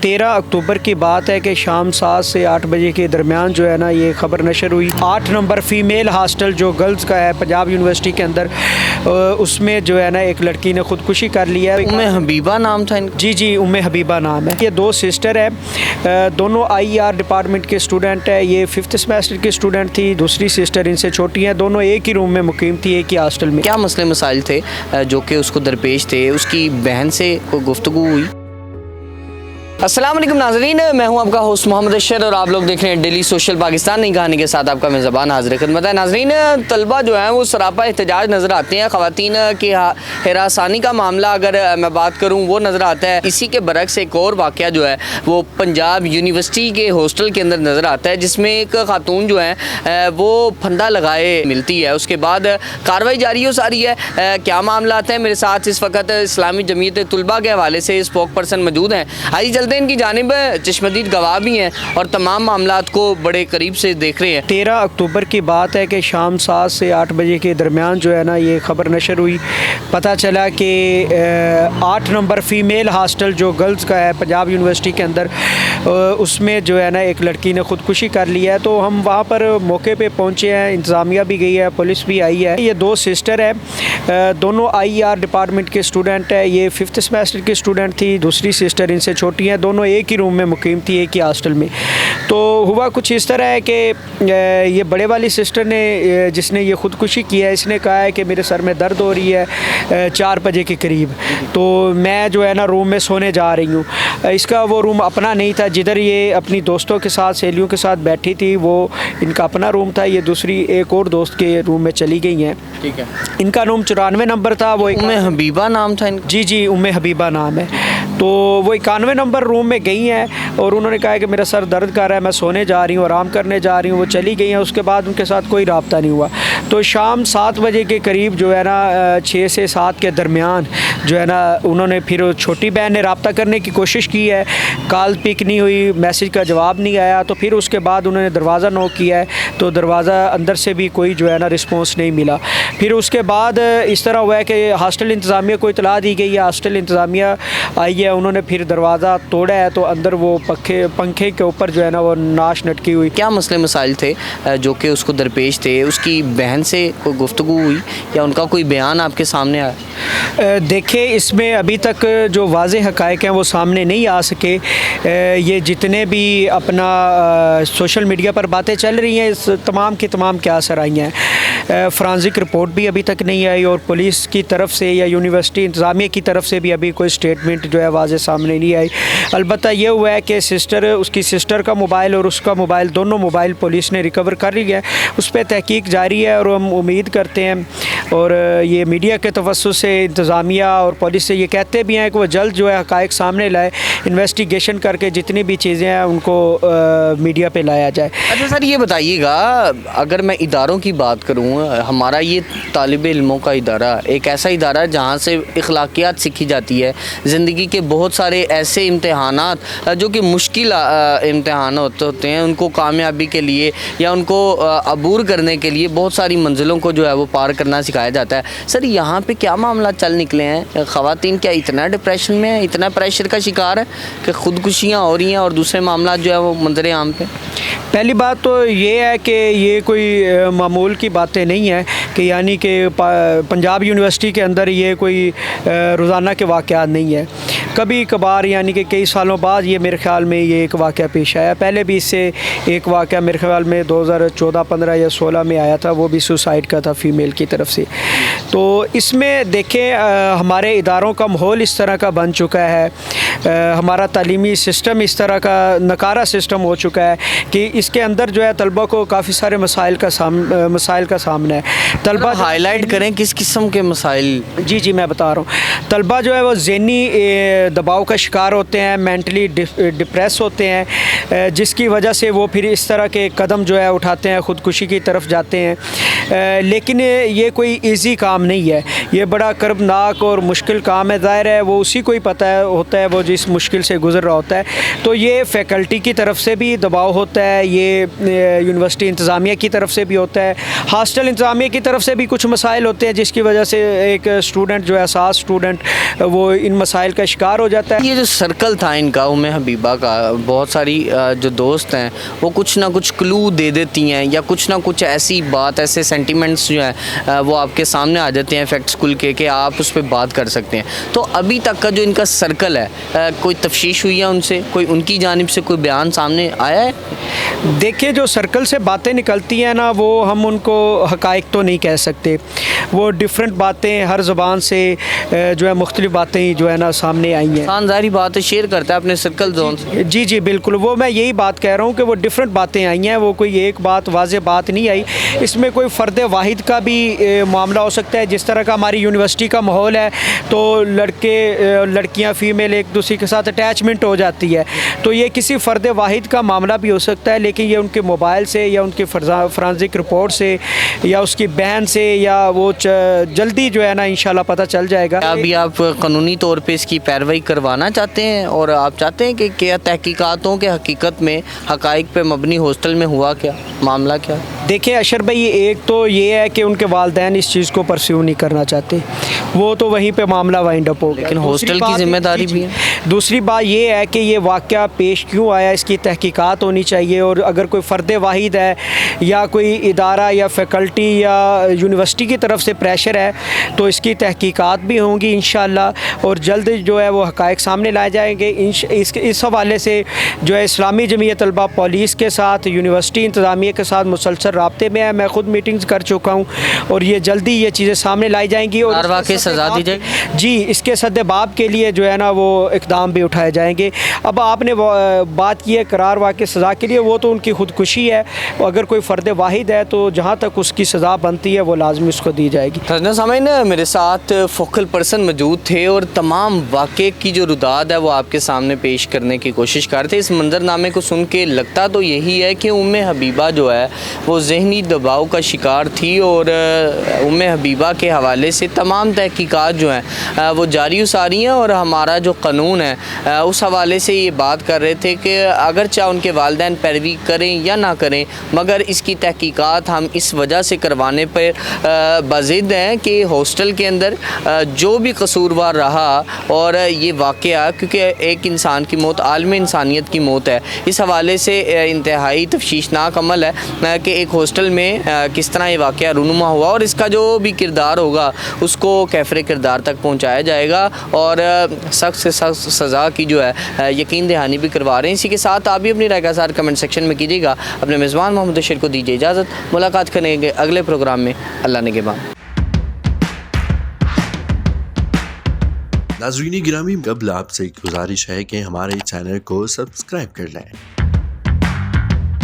13 अक्टूबर की बात है कि शाम 7 से 8 बजे के दरमियान जो है ना ये खबर नशर हुई। 8 नंबर फ़ीमेल हॉस्टल जो गर्ल्स का है पंजाब यूनिवर्सिटी के अंदर, उसमें जो है ना एक लड़की ने ख़ुदकुशी कर लिया है। उम्मे हबीबा नाम था इनका? जी उम्मे हबीबा नाम है। ये दो सिस्टर है, दोनों IER डिपार्टमेंट के स्टूडेंट है। ये 5th सेमेस्टर की स्टूडेंट थी, दूसरी सिस्टर इनसे छोटी है। दोनों एक ही रूम में मुकीम थी, एक ही हॉस्टल में। क्या मसले मसाइल थे जो कि उसको दरपेश थे? उसकी बहन से कोई गुफ्तगू हुई? अस्सलाम वालेकुम नाज़रीन, मैं हूं आपका होस्ट मोहम्मद अशर और आप लोग देख रहे हैं डेली सोशल पाकिस्तान। नई कहानी के साथ आपका मेज़बान हाज़िर खिदमत है। नाज़रीन, तलबा जो हैं वो सरापा एहतजाज नज़र आते हैं। ख़वातीन की हिरासानी का मामला अगर मैं बात करूं वो नज़र आता है। इसी के बरक्स एक और वाक़या जो है वो पंजाब यूनिवर्सिटी के हॉस्टल के अंदर नज़र आता है, जिसमें एक ख़ातून जो है वो फंदा लगाए मिलती है। उसके बाद कार्रवाई जारी हो सारी है। क्या मामला है? मेरे साथ इस वक्त इस्लामी जमीयत तलबा के हवाले से स्पोक पर्सन मौजूद हैं। आइए चलते हैं इनकी जानिब, चश्मदीद गवाह भी हैं और तमाम मामलात को बड़े करीब से देख रहे हैं। 13 अक्टूबर की बात है कि शाम 7 से 8 बजे के दरमियान जो है ना ये खबर नशर हुई। पता चला कि 8 नंबर फ़ीमेल हॉस्टल जो गर्ल्स का है पंजाब यूनिवर्सिटी के अंदर, उसमें जो है ना एक लड़की ने ख़ुदकुशी कर लिया है। तो हम वहाँ पर मौके पे पहुँचे हैं, इंतज़ामिया भी गई है, पुलिस भी आई है। ये दो सिस्टर है, दोनों IER डिपार्टमेंट के स्टूडेंट है। ये 5th सेमेस्टर की स्टूडेंट थी, दूसरी सिस्टर इनसे छोटी हैं। दोनों एक ही रूम में मुकीम थी, एक ही हॉस्टल में। तो हुआ कुछ इस तरह है कि ये बड़े वाली सिस्टर ने, जिसने ये ख़ुदकुशी किया है, इसने कहा है कि मेरे सर में दर्द हो रही है 4 बजे के करीब, तो मैं जो है ना रूम में सोने जा रही हूँ। इसका वो रूम अपना नहीं था, जिधर ये अपनी दोस्तों के साथ, सहेलियों के साथ बैठी थी, वो इनका अपना रूम था। ये दूसरी एक और दोस्त के रूम में चली गई हैं। ठीक है। इनका रूम 94 नंबर था। वो उम्मे हबीबा नाम था इनका? जी उम्मे हबीबा नाम है। तो वो 91 नंबर रूम में गई हैं और उन्होंने कहा कि मेरा सर दर्द कर रहा है, मैं सोने जा रही हूँ, आराम करने जा रही हूँ। वो चली गई हैं। उसके बाद उनके साथ कोई रब्ता नहीं हुआ। तो शाम 7 बजे के करीब जो है ना 6 से 7 के दरमियान जो है ना उन्होंने फिर छोटी बहन ने रब्ता करने की कोशिश की है, कॉल पिक नहीं हुई, मैसेज का जवाब नहीं आया। तो फिर उसके बाद उन्होंने दरवाज़ा नॉक किया है, तो दरवाज़ा अंदर से भी कोई जो है ना रिस्पॉन्स नहीं मिला। फिर उसके बाद इस तरह हुआ है कि हॉस्टल इंतज़ामिया को इतला दी गई है। हॉस्टल इंतज़ामिया आई है, उन्होंने फिर दरवाज़ा तोड़ा है, तो अंदर वो पंखे के ऊपर जो है ना वो नाश लटकी हुई। क्या मसले मसाइल थे जो कि उसको दरपेश थे? उसकी बहन से कोई गुफ्तगू हुई या उनका कोई बयान आपके सामने आया? देखिए, इसमें अभी तक जो वाज़ेह हक़ाइक़ हैं वो सामने नहीं आ सके। ये जितने भी अपना सोशल मीडिया पर बातें चल रही हैं, इस तमाम की तमाम क्या असर आई हैं। फ़ॉरेंसिक रिपोर्ट भी अभी तक नहीं आई और पुलिस की तरफ से या यूनिवर्सिटी इंतज़ामिया की तरफ से भी अभी कोई स्टेटमेंट जो है वाज़ेह सामने नहीं आई। अलबत्ता ये हुआ है कि उसकी सिस्टर का मोबाइल और उसका मोबाइल, दोनों मोबाइल पुलिस ने रिकवर कर लिया है। उस पर तहकीक जारी है और हम उम्मीद करते हैं और ये मीडिया के तवस्सुस से इंतज़ामिया और पुलिस से ये कहते भी हैं कि वो जल्द जो है हक़ाइक़ सामने लाए, इन्वेस्टिगेशन करके जितनी भी चीज़ें हैं उनको मीडिया पे लाया जाए। अच्छा सर, ये बताइएगा, अगर मैं इदारों की बात करूँ, हमारा ये तालिब इल्मों का इदारा एक ऐसा इदारा है जहाँ से अखलाकियात सीखी जाती है। ज़िंदगी के बहुत सारे ऐसे इम्तहानात जो कि मुश्किल इम्तहान होते हैं, उनको कामयाबी के लिए या उनको अबूर करने के लिए बहुत सारी मंजिलों को जो है वो पार करना सिखाया जाता है। सर, यहाँ पे क्या मामला चल निकले हैं? ख़वातीन क्या इतना डिप्रेशन में है, इतना प्रेशर का शिकार है कि ख़ुदकुशियाँ हो रही हैं और दूसरे मामला जो है वो मंजर आम पे? पहली बात तो ये है कि ये कोई मामूल की बातें नहीं है कि यानी कि पंजाब यूनिवर्सिटी के अंदर ये कोई रोज़ाना के वाक़यात नहीं है। कभी कभार यानी कि कई सालों बाद ये मेरे ख़्याल में ये एक वाक़या पेश आया। पहले भी इससे एक वाक़या मेरे ख़्याल में 2014, 15 या 16 में आया था, वो भी सुसाइड का था फ़ीमेल की तरफ से। तो इसमें देखें, हमारे इदारों का माहौल इस तरह का बन चुका है, हमारा तालीमी सिस्टम इस तरह का नकारा सिस्टम हो चुका है कि इसके अंदर जो है तलबा को काफ़ी सारे मसाइल का सामना है। तलबा हाईलाइट करें किस किस्म के मसाइल? जी मैं बता रहा हूँ। तलबा जो है वो ज़हनी दबाव का शिकार होते हैं, मेंटली डिप्रेस होते हैं, जिसकी वजह से वो फिर इस तरह के कदम जो है उठाते हैं, ख़ुदकुशी की तरफ जाते हैं। लेकिन ये कोई इजी काम नहीं है, ये बड़ा कर्बनाक और मुश्किल काम है। ज़ाहिर है वो उसी को ही पता है होता है वो जिस मुश्किल से गुज़र रहा होता है। तो ये फ़ैकल्टी की तरफ से भी दबाव होता है, ये यूनिवर्सिटी इंतज़ामिया की तरफ से भी होता है, हॉस्टल इंतज़ामिया की तरफ से भी कुछ मसाइल होते हैं जिसकी वजह से एक स्टूडेंट जो है सास स्टूडेंट वो इन मसाइल का शिकार हो जाता है। ये जो सर्कल था इनका उम्मे हबीबा का, बहुत सारी जो दोस्त हैं वो कुछ ना कुछ क्लू दे देती हैं या कुछ ना कुछ ऐसी बात, ऐसे सेंटिमेंट्स जो हैं वो आपके सामने आ जाते हैं फैक्ट्स खुल के कि आप उस पर बात कर सकते हैं। तो अभी तक का जो इनका सर्कल है कोई तफ्शीश हुई है उनसे, कोई उनकी जानिब से कोई बयान सामने आया है? देखिए जो सर्कल से बातें निकलती हैं ना वो हम उनको हकाइक तो नहीं कह सकते, वो डिफरेंट बातें हर ज़बान से जो है मुख्तलिफ बातें जो है ना सामने आई हैं। इंसान ज़ाहिर बात है शेयर करता है अपने सर्कल जोन से। जी जी बिल्कुल, वो मैं यही बात कह रहा हूँ कि वो डिफरेंट बातें आई हैं, वो कोई एक बात वाज़ेह बात नहीं आई। इसमें कोई फ़र्द वाहिद का भी मामला हो सकता है। जिस तरह का हमारी यूनिवर्सिटी का माहौल है तो लड़कियाँ फ़ीमेल एक दूसरे के साथ अटैचमेंट हो जाती है, तो ये किसी फ़र्द वाहिद का मामला भी हो सकता है। लेकिन ये उनके मोबाइल से या उनके फॉरेंसिक रिपोर्ट से या उसकी बहन से या वो जल्दी जो है ना इंशाल्लाह पता चल जाएगा। अभी आप कानूनी तौर पे इसकी पैरवाई करवाना चाहते हैं और आप चाहते हैं कि क्या तहकीकातों के हकीकत में हकाइक पे मबनी हॉस्टल में हुआ क्या, मामला क्या? देखिए अशर भाई, एक तो ये है कि उनके वालिदैन इस चीज़ को परस्यू नहीं करना चाहते, वो तो वहीं पे मामला वाइंड अप हो गया। लेकिन हॉस्टल की जिम्मेदारी भी है। दूसरी बात ये है कि ये वाक़या पेश क्यों आया, इसकी तहकीकात होनी चाहिए। और अगर कोई फ़र्द वाहिद है या कोई इदारा या फैकल्टी या यूनिवर्सिटी की तरफ से प्रेशर है तो इसकी तहकीकात भी होंगी इंशाअल्लाह और जल्द जो है वो हक़ाइक़ सामने लाए जाएंगे। इस हवाले से जो है इस्लामी जमीयत तलबा पुलिस के साथ, यूनिवर्सिटी इंतज़ामिया के साथ मुसलसल राब्ते में है। मैं ख़ुद मीटिंग्स कर चुका हूँ और ये जल्दी ये चीज़ें सामने लाई जाएंगी और वाक़ई सज़ा दी जाएगी। जी, इसके सद्देबाब के लिए जो है ना वो इक़दाम भी उठाए जाएंगे। अब आपने बात की है करार वाक़ई सज़ा के लिए, वो तो उनकी खुदकुशी है। अगर कोई फ़र्द वाहिद है तो जहाँ तक उसकी सज़ा बनती है वो लाजमी उसको दी जाएगी। नाज़रीन सामीन, मेरे साथ फोकल पर्सन मौजूद थे और तमाम वाक़े की जो रुदाद है वो आपके सामने पेश करने की कोशिश कर रहे थे। इस मंजरनामे को सुन के लगता तो यही है कि उम्मे हबीबा जो है वो ज़हनी दबाव का शिकार थी और उम्मे हबीबा के हवाले से तमाम तहकीकात जो हैं वो जारी सारी हैं और हमारा जो कानून है उस हवाले से ये बात कर रहे थे कि अगर चाहे उनके वालिदैन पैरवी करें या ना करें, मगर इसकी तहकीकात हम इस वजह से करवाने पर बाज़िद हैं कि हॉस्टल के अंदर जो भी कसूरवार रहा और ये वाक़या, क्योंकि एक इंसान की मौत आलम इंसानियत की मौत है, इस हवाले से इंतहाई तफ्शीशनाक अमल है कि एक हॉस्टल में किस तरह ये वाक़या रूनुमा हुआ और इसका जो भी किरदार होगा उसको कैफरे किरदार तक पहुँचाया जाएगा और सख्त से सख्त सज़ा की जो है यकीन दहानी भी करवा रहे हैं। इसी के साथ आप भी अपनी राय का इज़हार कमेंट सेक्शन में कीजिएगा। अपने मेज़बान मोहम्मद बशीर को दीजिए इजाज़त। मुलाकात करेंगे अगले प्रोग्राम में। अल्लाह निगहबान। नाज़रीन गिरामी, कबल आपसे एक गुजारिश है कि हमारे चैनल को सब्सक्राइब कर लें।